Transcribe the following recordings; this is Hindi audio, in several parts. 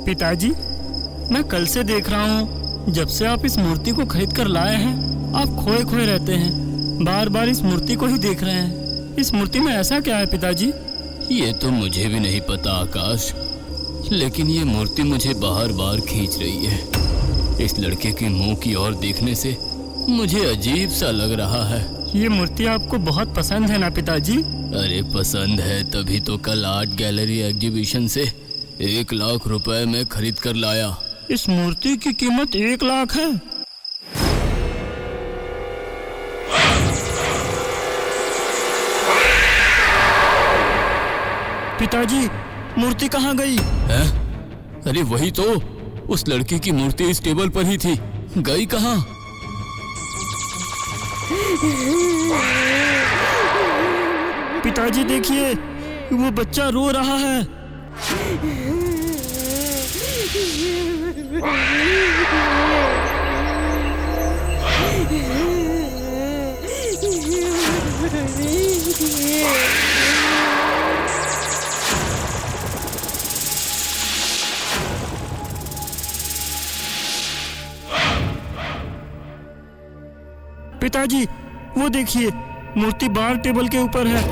पिताजी, मैं कल से देख रहा हूँ, जब से आप इस मूर्ति को खरीद कर लाए हैं आप खोए खोए रहते हैं, बार बार इस मूर्ति को ही देख रहे हैं। इस मूर्ति में ऐसा क्या है पिताजी? ये तो मुझे भी नहीं पता आकाश, लेकिन ये मूर्ति मुझे बार बार खींच रही है। इस लड़के के मुंह की ओर देखने से मुझे अजीब सा लग रहा है। ये मूर्ति आपको बहुत पसंद है ना पिताजी? अरे पसंद है तभी तो कल आर्ट गैलरी एग्जीबिशन से 1 लाख रुपए में खरीद कर लाया। इस मूर्ति की कीमत 1 लाख है? पिताजी, मूर्ति कहाँ गई? है? अरे वही तो, उस लड़के की मूर्ति इस टेबल पर ही थी, गई कहाँ? पिताजी देखिए, वो बच्चा रो रहा है। पिताजी, वो देखिए, मूर्ति बाहर टेबल के ऊपर है।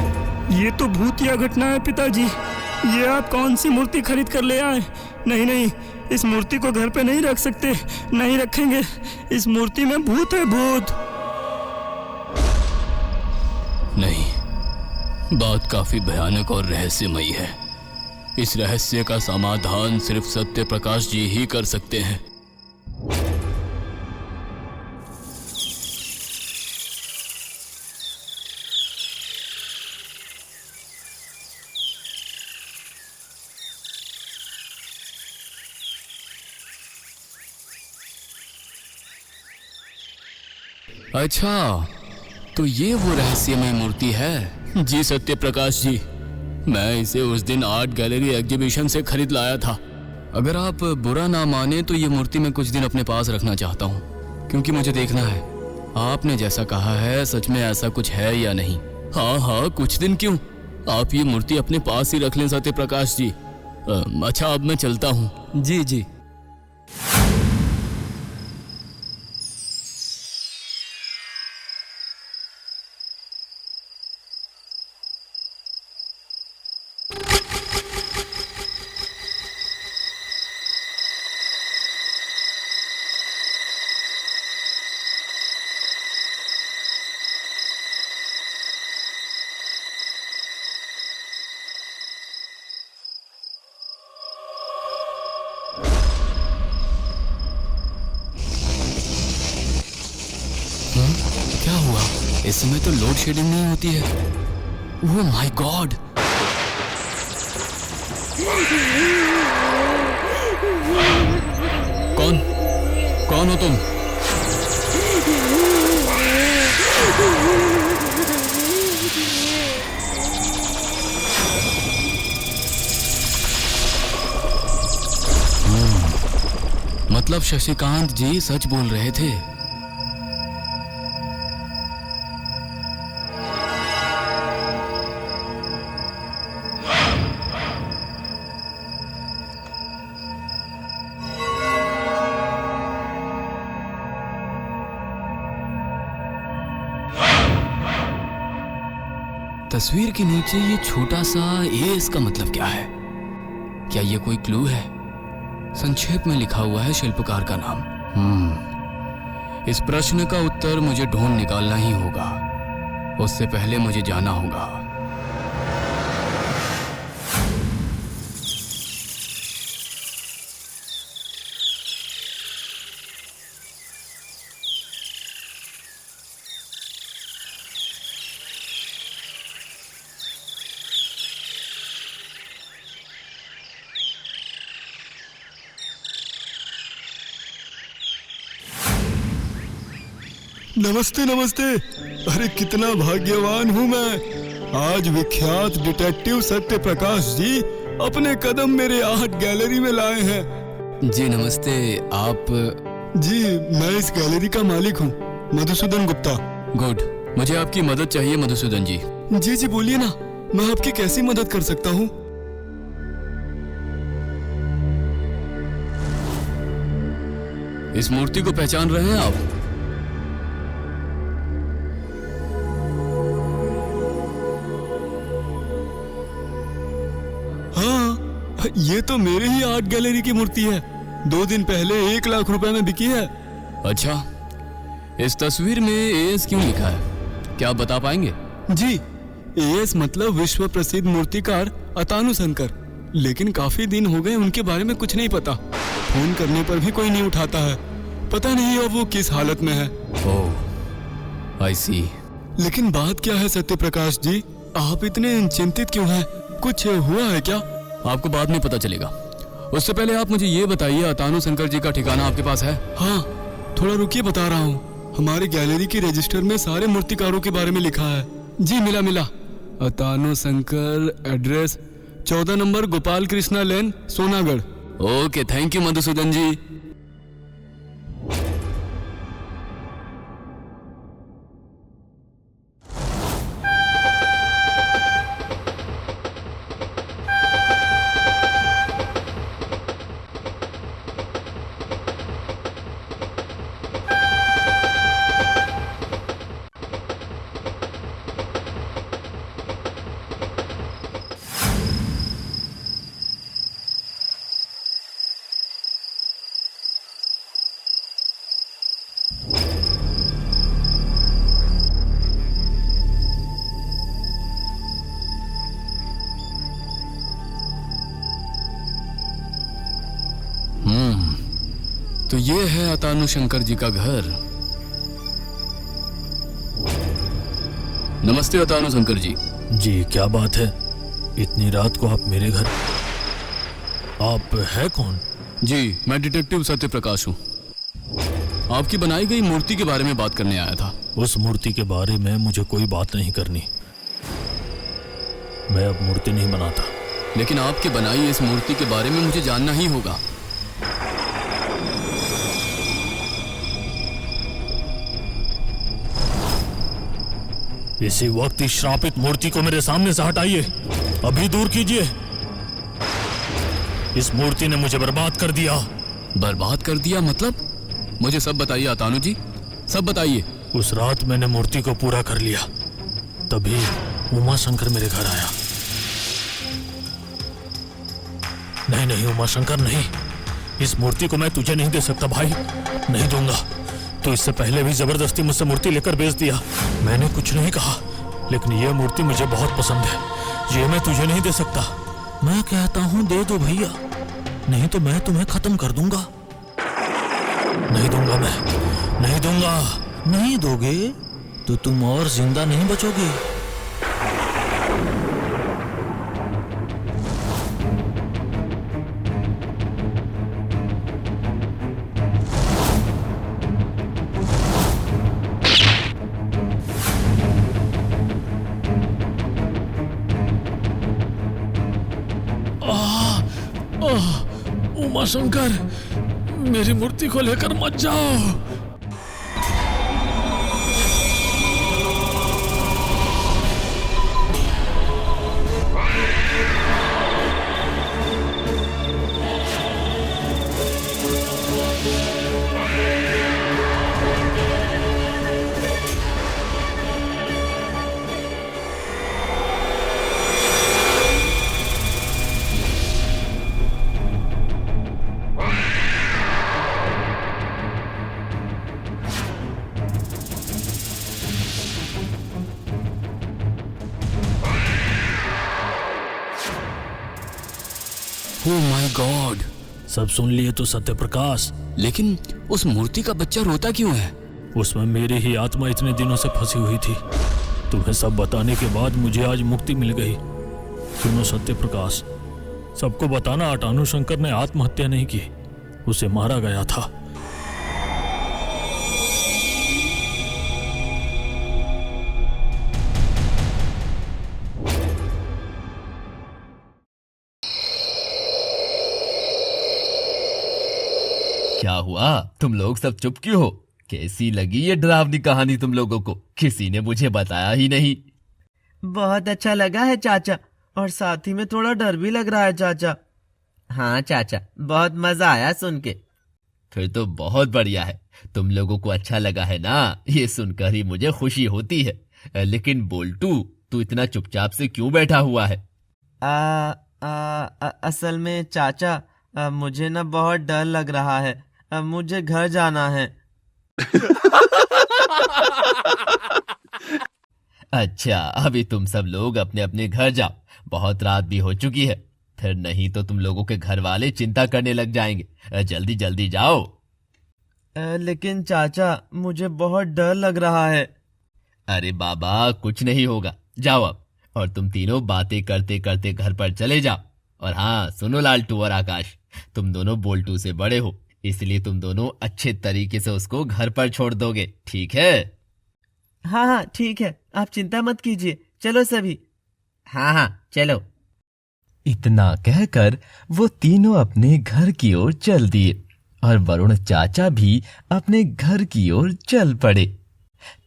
ये तो भूतिया घटना है पिताजी। ये आप कौन सी मूर्ति खरीद कर ले आए? नहीं नहीं, इस मूर्ति को घर पे नहीं रख सकते, नहीं रखेंगे। इस मूर्ति में भूत है, भूत। नहीं, बात काफी भयानक और रहस्यमयी है। इस रहस्य का समाधान सिर्फ सत्य प्रकाश जी ही कर सकते हैं। अच्छा, तो ये वो रहस्यमय मूर्ति है? जी सत्य प्रकाश जी, मैं इसे उस दिन आर्ट गैलरी एग्जीबिशन से खरीद लाया था। अगर आप बुरा ना माने तो ये मूर्ति मैं कुछ दिन अपने पास रखना चाहता हूँ, क्योंकि मुझे देखना है आपने जैसा कहा है सच में ऐसा कुछ है या नहीं। हाँ हाँ, कुछ दिन क्यों, आप ये मूर्ति अपने पास ही रख लें सत्य प्रकाश जी। अच्छा, अब मैं चलता हूँ। जी जी। क्या हुआ? इस समय तो लोड शेडिंग नहीं होती है। Oh my God! कौन हो तुम? मतलब शशिकांत जी सच बोल रहे थे। तस्वीर के नीचे ये छोटा सा ए, इसका मतलब क्या है? क्या ये कोई क्लू है? संक्षेप में लिखा हुआ है शिल्पकार का नाम। इस प्रश्न का उत्तर मुझे ढूंढ निकालना ही होगा। उससे पहले मुझे जाना होगा। नमस्ते नमस्ते। अरे कितना भाग्यवान हूँ मैं। आज विख्यात डिटेक्टिव सत्य प्रकाश जी अपने कदम मेरे आर्ट गैलरी में लाए हैं। जी नमस्ते। आप? जी मैं इस गैलरी का मालिक हूँ, मधुसूदन गुप्ता। गुड, मुझे आपकी मदद चाहिए मधुसूदन जी। जी जी बोलिए ना, मैं आपकी कैसी मदद कर सकता हूँ? इस मूर्ति को पहचान रहे हैं आप? हाँ, ये तो मेरे ही आर्ट गैलरी की मूर्ति है। 2 दिन पहले 1 लाख रुपए में बिकी है। अच्छा, इस तस्वीर में एएस क्यों लिखा है, क्या आप बता पाएंगे? जी, एएस मतलब विश्व प्रसिद्ध मूर्तिकार अतानु शंकर। लेकिन काफी दिन हो गए, उनके बारे में कुछ नहीं पता। फोन करने पर भी कोई नहीं उठाता है। पता नहीं अब वो किस हालत में है। ओह, आई सी। लेकिन बात क्या है सत्य प्रकाश जी, आप इतने चिंतित क्यों हैं? कुछ हुआ है क्या? आपको बाद में पता चलेगा। उससे पहले आप मुझे ये बताइए, अतानु शंकर जी का ठिकाना आपके पास है? हाँ, थोड़ा रुकिए, बता रहा हूँ। हमारी गैलरी की रजिस्टर में सारे मूर्तिकारों के बारे में लिखा है। जी, मिला। Atanu Shankar, address 14 number Gopal Krishna lane, Sonagarh. Okay, thank you Madhusudan ji. तो ये है अतानु शंकर जी का घर। नमस्ते अतानु शंकर जी। जी, क्या बात है? इतनी रात को आप मेरे घर? आप है कौन? जी, मैं डिटेक्टिव सत्य प्रकाश हूँ। आपकी बनाई गई मूर्ति के बारे में बात करने आया था। उस मूर्ति के बारे में मुझे कोई बात नहीं करनी। मैं अब मूर्ति नहीं बनाता। लेकिन आपके बनाई इस मूर्ति के बारे में मुझे जानना ही होगा। इसी वक्त इस श्रापित मूर्ति को मेरे सामने से हटाइए, अभी दूर कीजिए। इस मूर्ति ने मुझे बर्बाद कर दिया। बर्बाद कर दिया मतलब? मुझे सब बताइए अतानु जी, सब बताइए। उस रात मैंने मूर्ति को पूरा कर लिया, तभी उमा शंकर मेरे घर आया। नहीं उमा शंकर नहीं, इस मूर्ति को मैं तुझे नहीं दे सकता भाई, नहीं दूंगा। तो इससे पहले भी जबरदस्ती मुझसे मूर्ति लेकर बेच दिया। मैंने कुछ नहीं कहा, लेकिन यह मूर्ति मुझे बहुत पसंद है। ये मैं तुझे नहीं दे सकता। मैं कहता हूं दे दो भैया, नहीं तो मैं तुम्हें खत्म कर दूंगा। नहीं दूंगा, मैं नहीं दूंगा। नहीं दोगे तो तुम और जिंदा नहीं बचोगे। उमा शंकर, मेरी मूर्ति को लेकर मत जाओ। ओह माय गॉड, सब सुन लिए तो सत्य प्रकाश? लेकिन उस मूर्ति का बच्चा रोता क्यों है? उसमें मेरी ही आत्मा इतने दिनों से फंसी हुई थी। तुम्हें सब बताने के बाद मुझे आज मुक्ति मिल गई। सुनो सत्य प्रकाश, सबको बताना अतानु शंकर ने आत्महत्या नहीं की, उसे मारा गया था। क्या हुआ, तुम लोग सब चुप क्यों हो? कैसी लगी ये डरावनी कहानी तुम लोगों को? किसी ने मुझे बताया ही नहीं। बहुत अच्छा लगा है चाचा, और साथ ही में थोड़ा डर भी लग रहा है चाचा। हाँ चाचा, बहुत मजा आया सुन के। फिर तो बहुत बढ़िया है। तुम लोगों को अच्छा लगा है ना, ये सुनकर ही मुझे खुशी होती है। लेकिन बोल्टू, तू इतना चुपचाप से क्यों बैठा हुआ है? असल में चाचा, मुझे ना बहुत डर लग रहा है। मुझे घर जाना है। अच्छा, अभी तुम सब लोग अपने अपने घर जाओ, बहुत रात भी हो चुकी है। फिर नहीं तो तुम लोगों के घर वाले चिंता करने लग जाएंगे। जल्दी जल्दी जाओ। लेकिन चाचा, मुझे बहुत डर लग रहा है। अरे बाबा, कुछ नहीं होगा, जाओ अब। और तुम तीनों बातें करते करते घर पर चले जाओ। और हाँ सुनो लालटू और आकाश, तुम दोनों बोल्टू से बड़े हो, इसलिए तुम दोनों अच्छे तरीके से उसको घर पर छोड़ दोगे, ठीक है? हाँ हाँ ठीक है, आप चिंता मत कीजिए। चलो सभी। हाँ हाँ चलो। इतना कहकर वो तीनों अपने घर की ओर चल दिए और वरुण चाचा भी अपने घर की ओर चल पड़े।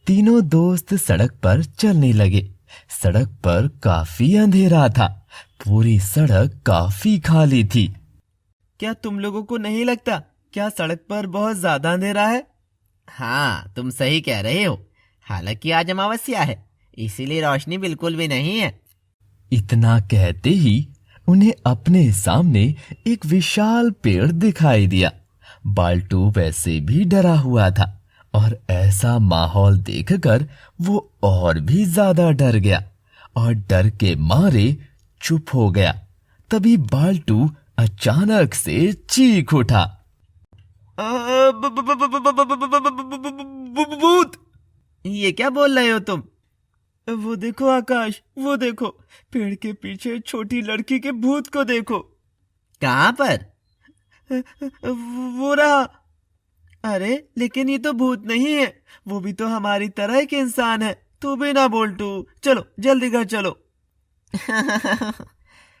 तीनों दोस्त सड़क पर चलने लगे। सड़क पर काफी अंधेरा था, पूरी सड़क काफी खाली थी। क्या तुम लोगों को नहीं लगता क्या सड़क पर बहुत ज्यादा अंधेरा है? हाँ, तुम सही कह रहे हो। हालांकि आज अमावस्या है, इसीलिए रोशनी बिल्कुल भी नहीं है। इतना कहते ही उन्हें अपने सामने एक विशाल पेड़ दिखाई दिया। बाल्टू वैसे भी डरा हुआ था और ऐसा माहौल देखकर वो और भी ज्यादा डर गया और डर के मारे चुप हो गया। तभी बाल्टू अचानक से चीख उठा, भूत! ये क्या बोल रहे हो तुम? वो देखो आकाश, वो देखो, पेड़ के पीछे छोटी लड़की के भूत को देखो। कहाँ पर? वो रहा। अरे लेकिन ये तो भूत नहीं है, वो भी तो हमारी तरह एक इंसान है। तू भी ना बोल्टू, चलो जल्दी घर चलो।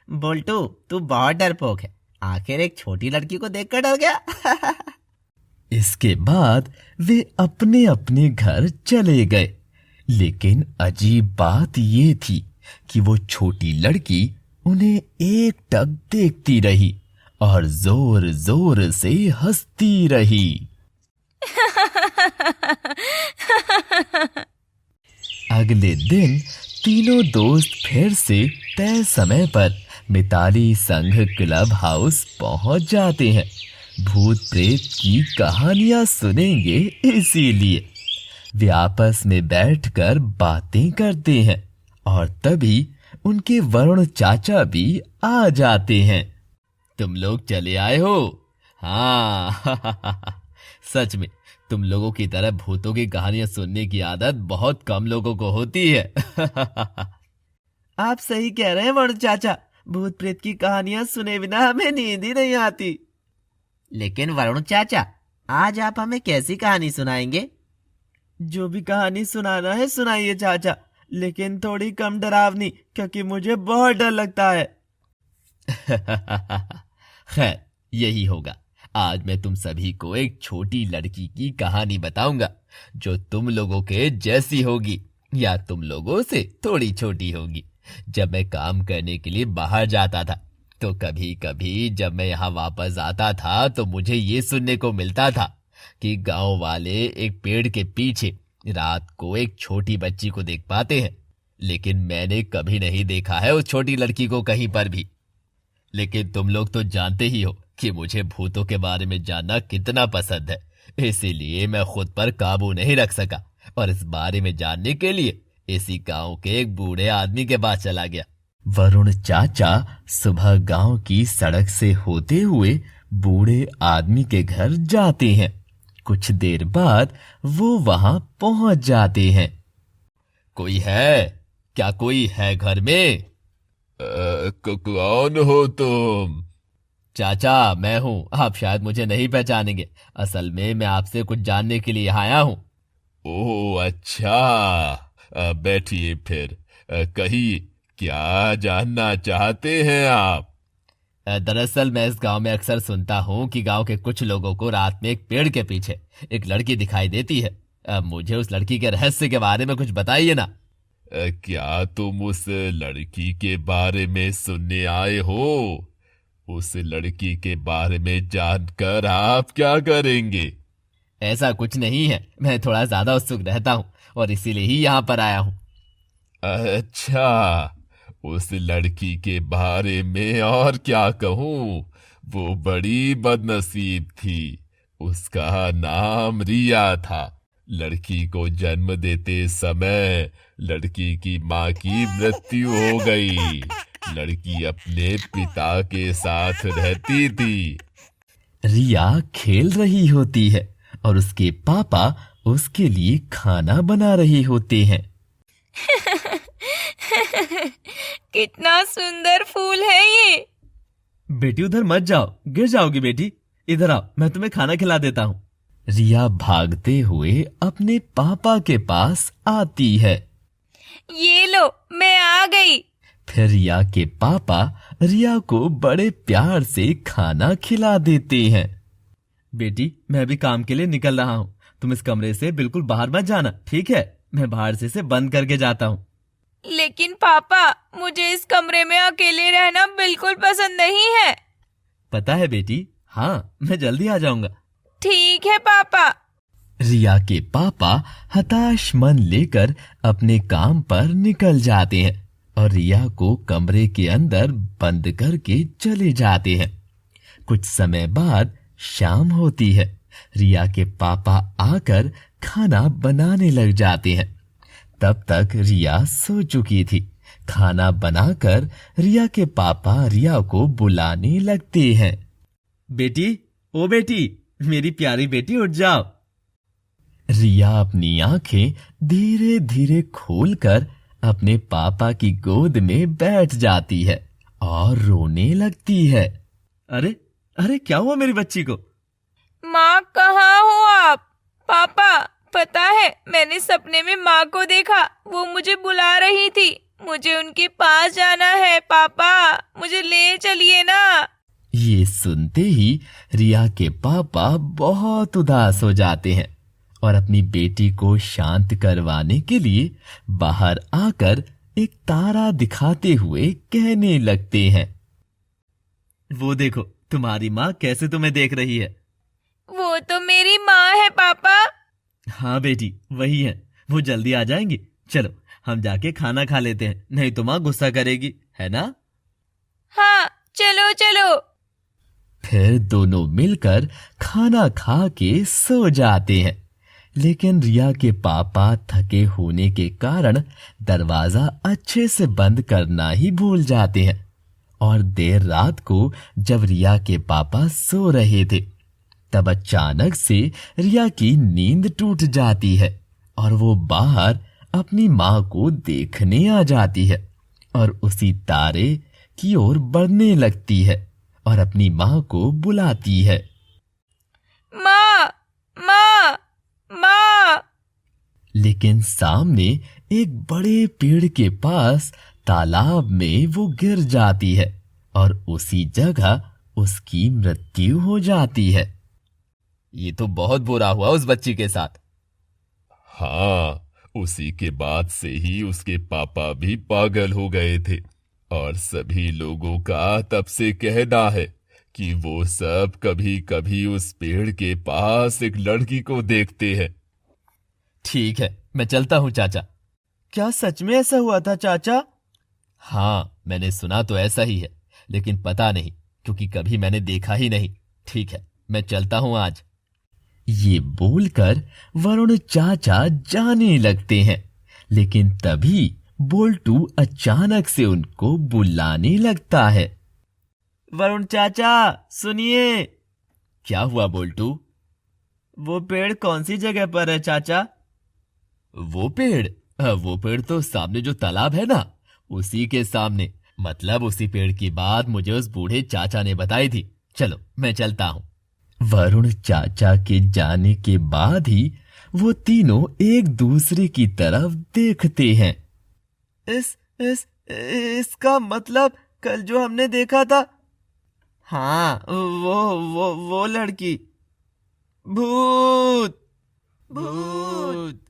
बोल्टू, तू बहुत डरपोक है। आखिर एक छोटी लड़की को देखकर डर गया। इसके बाद वे अपने अपने घर चले गए। लेकिन अजीब बात ये थी कि वो छोटी लड़की उन्हें एकटक देखती रही और जोर जोर से हंसती रही। अगले दिन तीनों दोस्त फिर से तय समय पर मिताली संघ क्लब हाउस पहुंच जाते हैं। भूत प्रेत की कहानियां सुनेंगे, इसीलिए वे आपस में बैठकर बातें करते हैं और तभी उनके वरुण चाचा भी आ जाते हैं। तुम लोग चले आए हो? हाँ। सच में तुम लोगों की तरह भूतों की कहानियां सुनने की आदत बहुत कम लोगों को होती है। आप सही कह रहे हैं वरुण चाचा, भूत प्रेत की कहानियां सुने बिना हमें नींद ही नहीं आती। लेकिन वरुण चाचा, आज आप हमें कैसी कहानी सुनाएंगे? जो भी कहानी सुनाना है सुनाइए चाचा, लेकिन थोड़ी कम डरावनी, क्योंकि मुझे बहुत डर लगता है। खैर, यही होगा। आज मैं तुम सभी को एक छोटी लड़की की कहानी बताऊंगा जो तुम लोगों के जैसी होगी या तुम लोगों से थोड़ी छोटी होगी। जब मैं काम करने के लिए बाहर जाता था तो कभी कभी जब मैं यहाँ वापस आता था तो मुझे ये सुनने को मिलता था कि गांव वाले एक पेड़ के पीछे रात को एक छोटी बच्ची को देख पाते हैं, लेकिन मैंने कभी नहीं देखा है उस छोटी लड़की को कहीं पर भी। लेकिन तुम लोग तो जानते ही हो कि मुझे भूतों के बारे में जानना कितना पसंद है, इसीलिए मैं खुद पर काबू नहीं रख सका और इस बारे में जानने के लिए इसी गांव के एक बूढ़े आदमी के पास चला गया। वरुण चाचा सुबह गांव की सड़क से होते हुए बूढ़े आदमी के घर जाते हैं। कुछ देर बाद वो वहां पहुंच जाते हैं। कोई है क्या? कोई है घर में? कौन हो तुम? चाचा, मैं हूँ। आप शायद मुझे नहीं पहचानेंगे, असल में मैं आपसे कुछ जानने के लिए यहाँ आया हूँ। ओह अच्छा, बैठिए फिर। कहिए, क्या जानना चाहते हैं आप? दरअसल मैं इस गांव में अक्सर सुनता हूँ कि गांव के कुछ लोगों को रात में एक पेड़ के पीछे एक लड़की दिखाई देती है। मुझे उस लड़की के रहस्य के बारे में कुछ बताइए ना। क्या तुम उस लड़की के बारे में सुनने आए हो? उस लड़की के बारे में जानकर आप क्या करेंगे? ऐसा कुछ नहीं है, मैं थोड़ा ज्यादा उत्सुक रहता हूँ और इसीलिए ही यहाँ पर आया हूँ। अच्छा, उस लड़की के बारे में और क्या कहूँ, वो बड़ी बदनसीब थी। उसका नाम रिया था। लड़की को जन्म देते समय लड़की की माँ की मृत्यु हो गई। लड़की अपने पिता के साथ रहती थी। रिया खेल रही होती है और उसके पापा उसके लिए खाना बना रहे होते हैं। कितना सुंदर फूल है ये। बेटी उधर मत जाओ, गिर जाओगी बेटी। इधर आओ, मैं तुम्हें खाना खिला देता हूँ। रिया भागते हुए अपने पापा के पास आती है। ये लो, मैं आ गई। फिर रिया के पापा रिया को बड़े प्यार से खाना खिला देते हैं। बेटी, मैं अभी काम के लिए निकल रहा हूँ। तुम इस कमरे से बिल्कुल बाहर मत जाना, ठीक है? मैं बाहर से इसे बंद करके जाता हूँ। लेकिन पापा, मुझे इस कमरे में अकेले रहना बिल्कुल पसंद नहीं है। पता है बेटी, हाँ, मैं जल्दी आ जाऊंगा। ठीक है पापा। रिया के पापा हताश मन लेकर अपने काम पर निकल जाते हैं और रिया को कमरे के अंदर बंद करके चले जाते हैं। कुछ समय बाद शाम होती है। रिया के पापा आकर खाना बनाने लग जाते हैं। तब तक रिया सो चुकी थी। खाना बनाकर रिया के पापा रिया को बुलाने लगते हैं। बेटी, ओ बेटी, मेरी प्यारी बेटी, उठ जाओ। रिया अपनी आंखें धीरे धीरे खोलकर अपने पापा की गोद में बैठ जाती है और रोने लगती है। अरे अरे, क्या हुआ मेरी बच्ची को? माँ, कहाँ हो आप? पापा, पता है, मैंने सपने में माँ को देखा। वो मुझे बुला रही थी। मुझे उनके पास जाना है। पापा, मुझे ले चलिए ना। ये सुनते ही रिया के पापा बहुत उदास हो जाते हैं और अपनी बेटी को शांत करवाने के लिए बाहर आकर एक तारा दिखाते हुए कहने लगते हैं। वो देखो, तुम्हारी माँ कैसे तुम्हें देख रही है। वो तो मेरी माँ है पापा। हाँ बेटी, वही है। वो जल्दी आ जाएंगी। चलो, हम जाके खाना खा लेते हैं, नहीं तो माँ गुस्सा करेगी, है ना? हाँ, चलो चलो। फिर दोनों मिलकर खाना खा के सो जाते हैं। लेकिन रिया के पापा थके होने के कारण दरवाजा अच्छे से बंद करना ही भूल जाते हैं और देर रात को जब रिया के पापा सो रहे थे तब अचानक से रिया की नींद टूट जाती है और वो बाहर अपनी माँ को देखने आ जाती है और उसी तारे की ओर बढ़ने लगती है और अपनी माँ को बुलाती है। माँ, माँ, माँ। लेकिन सामने एक बड़े पेड़ के पास तालाब में वो गिर जाती है और उसी जगह उसकी मृत्यु हो जाती है। ये तो बहुत बुरा हुआ उस बच्ची के साथ। हाँ, उसी के बाद से ही उसके पापा भी पागल हो गए थे और सभी लोगों का तब से कहना है कि वो सब कभी कभी उस पेड़ के पास एक लड़की को देखते हैं। ठीक है, मैं चलता हूँ चाचा। क्या सच में ऐसा हुआ था चाचा? हाँ, मैंने सुना तो ऐसा ही है, लेकिन पता नहीं क्योंकि कभी मैंने देखा ही नहीं। ठीक है, मैं चलता हूँ आज। ये बोलकर वरुण चाचा जाने लगते हैं, लेकिन तभी बोल्टू अचानक से उनको बुलाने लगता है। वरुण चाचा, सुनिए। क्या हुआ बोल्टू? वो पेड़ कौन सी जगह पर है चाचा? वो पेड़ तो सामने जो तालाब है ना, उसी के सामने। मतलब उसी पेड़ की बात मुझे उस बूढ़े चाचा ने बताई थी। चलो, मैं चलता हूँ। वरुण चाचा के जाने के बाद ही वो तीनों एक दूसरे की तरफ देखते हैं। इसका मतलब कल जो हमने देखा था। हाँ, वो लड़की। भूत, भूत।